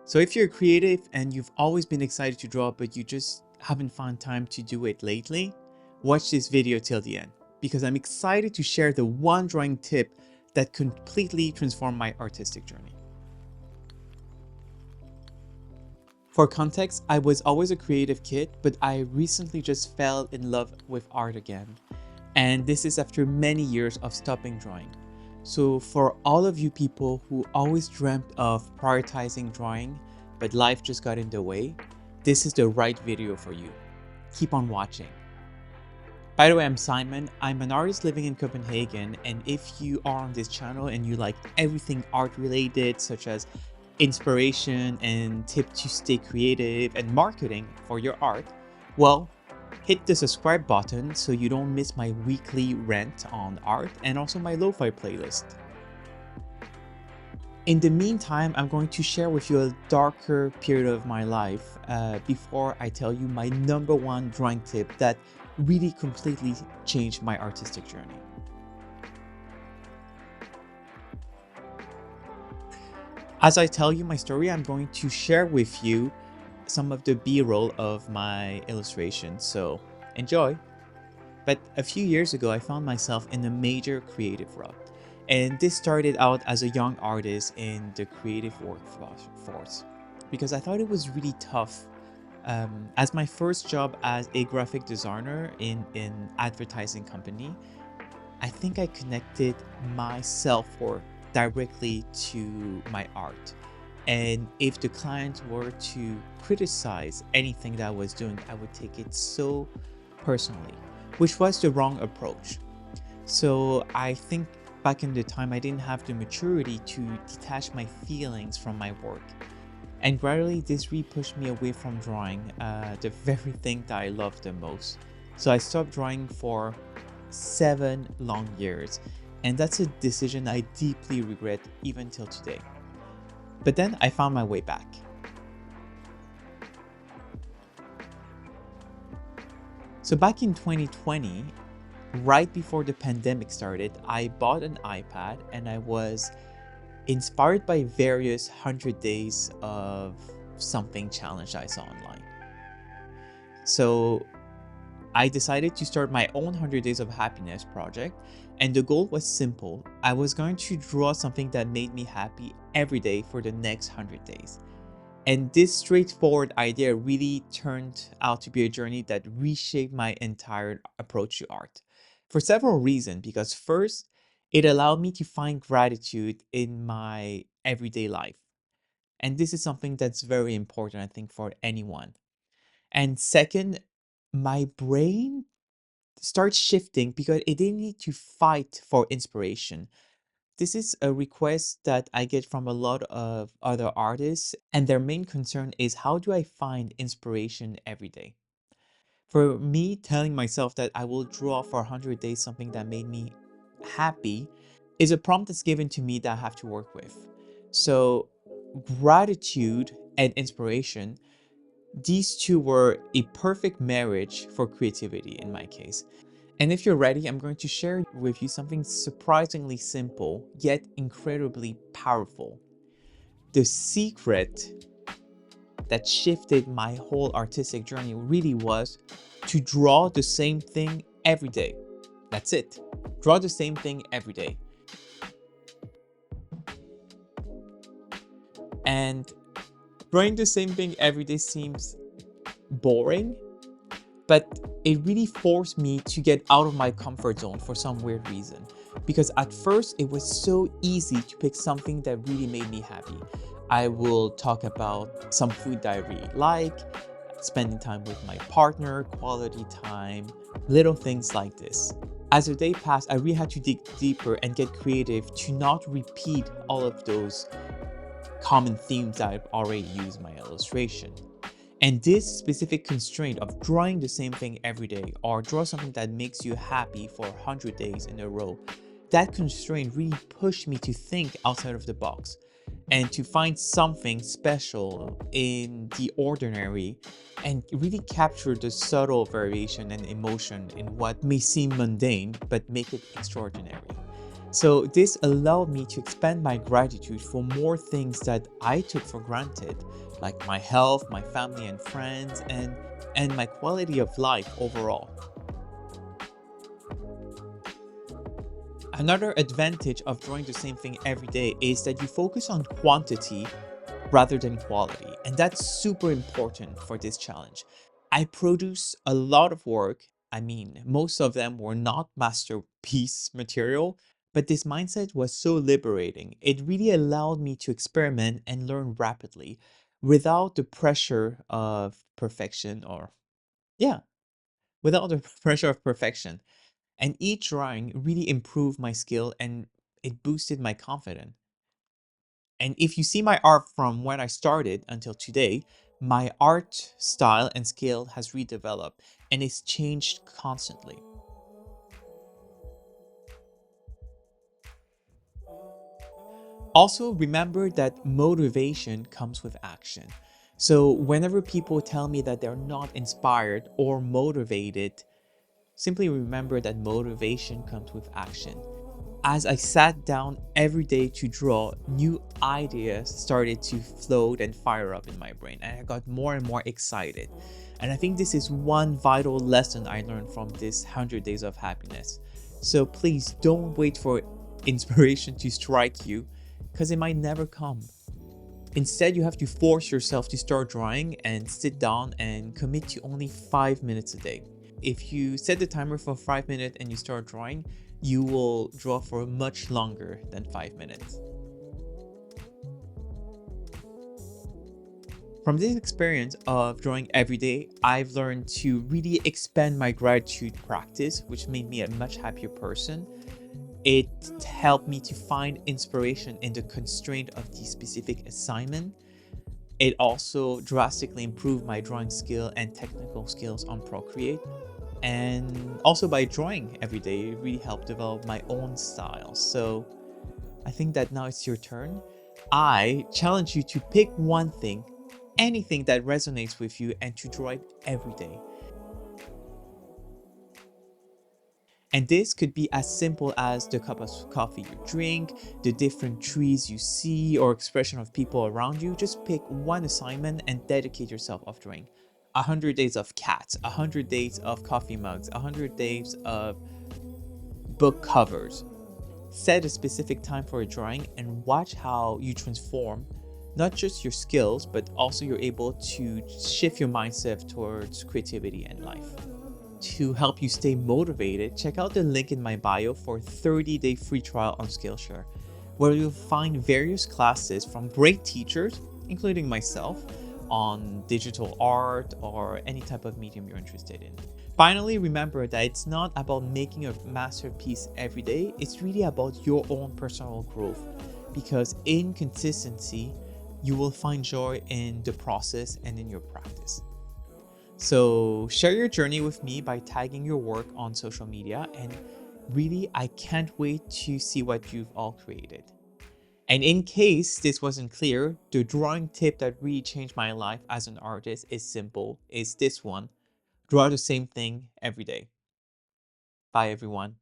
So if you're creative and you've always been excited to draw, but you just haven't found time to do it lately, watch this video till the end, because I'm excited to share the one drawing tip that completely transformed my artistic journey. For context, I was always a creative kid, but I recently just fell in love with art again. And this is after many years of stopping drawing. So for all of you people who always dreamt of prioritizing drawing, but life just got in the way, this is the right video for you. Keep on watching. By the way, I'm Simon. I'm an artist living in Copenhagen, and if you are on this channel and you like everything art related, such as inspiration and tip to stay creative and marketing for your art, well, hit the subscribe button so you don't miss my weekly rant on art and also my lo-fi playlist. In the meantime, I'm going to share with you a darker period of my life before I tell you my number one drawing tip that really completely changed my artistic journey. As I tell you my story, I'm going to share with you some of the B-roll of my illustrations, so enjoy. But a few years ago, I found myself in a major creative rut. And this started out as a young artist in the creative workforce because I thought it was really tough. As my first job as a graphic designer in an advertising company, I think I connected my self-worth directly to my art. And if the client were to criticize anything that I was doing, I would take it so personally, which was the wrong approach. So I think back in the time, I didn't have the maturity to detach my feelings from my work. And gradually, this really pushed me away from drawing, the very thing that I loved the most. So I stopped drawing for 7 long years, and that's a decision I deeply regret even till today. But then I found my way back. So back in 2020, right before the pandemic started, I bought an iPad and I was inspired by various 100 days of something challenge I saw online. So I decided to start my own 100 Days of Happiness project, and the goal was simple. I was going to draw something that made me happy every day for the next 100 days. And this straightforward idea really turned out to be a journey that reshaped my entire approach to art. For several reasons, because first, it allowed me to find gratitude in my everyday life. And this is something that's very important, I think, for anyone. And second, my brain starts shifting because it didn't need to fight for inspiration. This is a request that I get from a lot of other artists, and their main concern is how do I find inspiration every day? For me, telling myself that I will draw for 100 days something that made me happy is a prompt that's given to me that I have to work with. So, gratitude and inspiration, these two were a perfect marriage for creativity in my case. And if you're ready, I'm going to share with you something surprisingly simple, yet incredibly powerful. The secret that shifted my whole artistic journey really was to draw the same thing every day. That's it. Draw the same thing every day. And drawing the same thing every day seems boring, but it really forced me to get out of my comfort zone for some weird reason. Because at first, it was so easy to pick something that really made me happy. I will talk about some food that I really like, spending time with my partner, quality time, little things like this. As the day passed, I really had to dig deeper and get creative to not repeat all of those common themes that I've already used in my illustration. And this specific constraint of drawing the same thing every day or draw something that makes you happy for 100 days in a row, that constraint really pushed me to think outside of the box and to find something special in the ordinary and really capture the subtle variation and emotion in what may seem mundane but make it extraordinary. So this allowed me to expand my gratitude for more things that I took for granted, like my health, my family and friends, and my quality of life overall. Another advantage of drawing the same thing every day is that you focus on quantity rather than quality, and that's super important for this challenge. I produce a lot of work. I mean, most of them were not masterpiece material, but this mindset was so liberating. It really allowed me to experiment and learn rapidly without the pressure of perfection or, yeah, without the pressure of perfection. And each drawing really improved my skill and it boosted my confidence. And if you see my art from when I started until today, my art style and skill has redeveloped and it's changed constantly. Also, remember that motivation comes with action. So, whenever people tell me that they're not inspired or motivated, simply remember that motivation comes with action. As I sat down every day to draw, new ideas started to float and fire up in my brain, and I got more and more excited. And I think this is one vital lesson I learned from this 100 Days of Happiness. So please don't wait for inspiration to strike you, because it might never come. Instead, you have to force yourself to start drawing and sit down and commit to only 5 minutes a day. If you set the timer for 5 minutes and you start drawing, you will draw for much longer than 5 minutes. From this experience of drawing every day, I've learned to really expand my gratitude practice, which made me a much happier person. It helped me to find inspiration in the constraint of the specific assignment. It also drastically improved my drawing skill and technical skills on Procreate. And also by drawing every day, it really helped develop my own style. So I think that now it's your turn. I challenge you to pick one thing, anything that resonates with you, and to draw it every day. And this could be as simple as the cup of coffee you drink, the different trees you see, or expression of people around you. Just pick one assignment and dedicate yourself of drawing. 100 days of cats, 100 days of coffee mugs, 100 days of book covers. Set a specific time for a drawing and watch how you transform not just your skills, but also you're able to shift your mindset towards creativity and life. To help you stay motivated, check out the link in my bio for a 30-day free trial on Skillshare, where you'll find various classes from great teachers, including myself, on digital art or any type of medium you're interested in. Finally, remember that it's not about making a masterpiece every day, it's really about your own personal growth, because in consistency, you will find joy in the process and in your practice. So share your journey with me by tagging your work on social media, and really, I can't wait to see what you've all created. And in case this wasn't clear, the drawing tip that really changed my life as an artist is simple, is this one: draw the same thing every day. Bye everyone.